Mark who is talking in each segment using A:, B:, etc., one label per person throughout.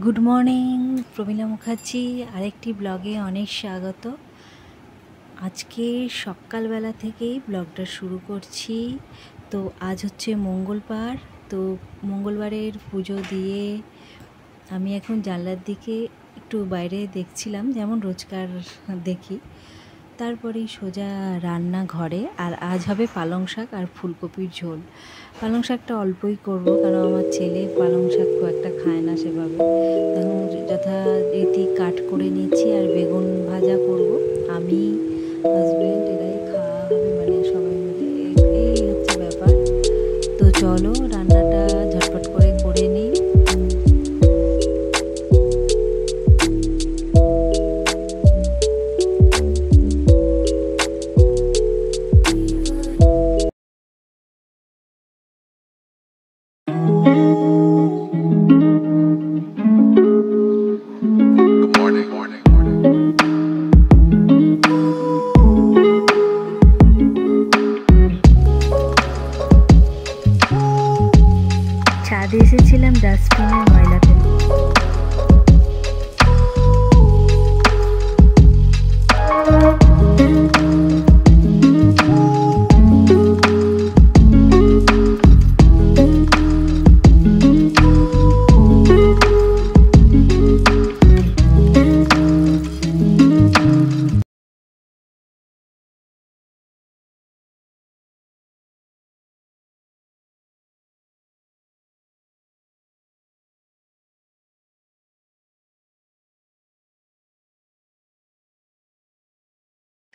A: Good morning, Pramila Mukherjee আরেকটি ব্লগে অনেক স্বাগত। আজকে সকালবেলা থেকেই ব্লগটা শুরু করছি। তো আজ হচ্ছে মঙ্গলবার। তো মঙ্গলবারের পুজো দিয়ে আমি এখন জানলার দিকে একটু বাইরে দেখছিলাম, যেমন রোজকার দেখি। তারপরেই সোজা রান্নাঘরে। আর আজ হবে পালং শাক আর ফুলকপির ঝোল। পালং শাকটা অল্পই করব, কারণ আমার ছেলে পালং শাক খুব একটা খায় না সেভাবে। তখন যথারীতি কাট করে নিচ্ছি, আর বেগুন ভাজা করব। আমি, হাজব্যান্ড এরাই খাওয়া হবে, মানে সবাই মিলে। এই হচ্ছে ব্যাপার। তো চলো রান্নাটা ঝটপট করে করে নিই। ছাদে এসেছিলাম ডাস্টবিনের ময়লা ফেলতে।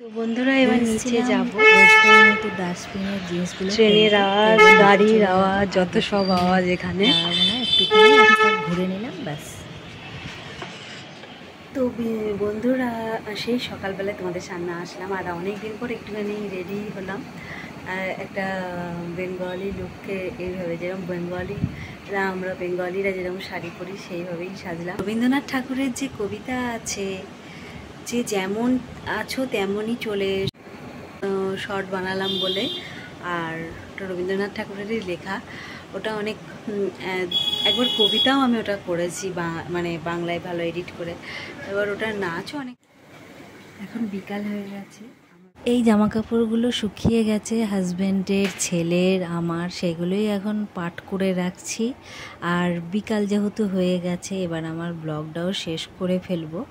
A: তো বন্ধুরা, এবার নিচে যাবো। রোজকার মতো ডাস্টবিনের জিনিসগুলো,
B: ট্রেনের আওয়াজ, গাড়ির আওয়াজ, যত সব আওয়াজ এখানে।
A: একটুখানি ঘুরে নিলাম, ব্যাস।
B: তো বন্ধুরা, সেই সকালবেলায় তোমাদের সামনে আসলাম, আর অনেক দিন পর একটুখানি রেডি হলাম। একটা বেঙ্গলি লুককে এইভাবে, যেরকম আমরা বেঙ্গলিরা যেরকম শাড়ি পরি সেইভাবেই সাজলাম। রবীন্দ্রনাথ ঠাকুরের যে কবিতা আছে, যে যেমন আছো তেমনই চলে, শর্ট বানালাম বলে। আর ওটা রবীন্দ্রনাথ ঠাকুরেরই লেখা। ওটা অনেক একবার কবিতাও আমি ওটা করেছি, মানে বাংলায় ভালো এডিট করে। এবার ওটার নাচও অনেক। এখন বিকাল হয়ে গেছে।
A: এই জামা কাপড়গুলো শুকিয়ে গেছে, হাজব্যান্ডের, ছেলের, আমার, সেগুলোই এখন পাট করে রাখছি। আর বিকাল যেহেতু হয়ে গেছে, এবার আমার ব্লগটাও শেষ করে ফেলবো।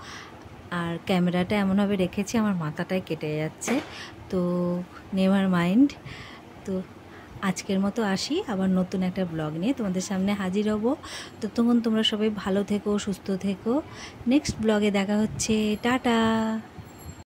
A: আর ক্যামেরাটা এমনভাবে রেখেছি আমার মাথাটায় কেটে যাচ্ছে, তো নেভার মাইন্ড। তো আজকের মতো আসি, আবার নতুন একটা ব্লগ নিয়ে তোমাদের সামনে হাজির হব। ততক্ষণ তোমরা সবাই ভালো থেকো, সুস্থ থেকো। নেক্সট ব্লগে দেখা হচ্ছে। টাটা।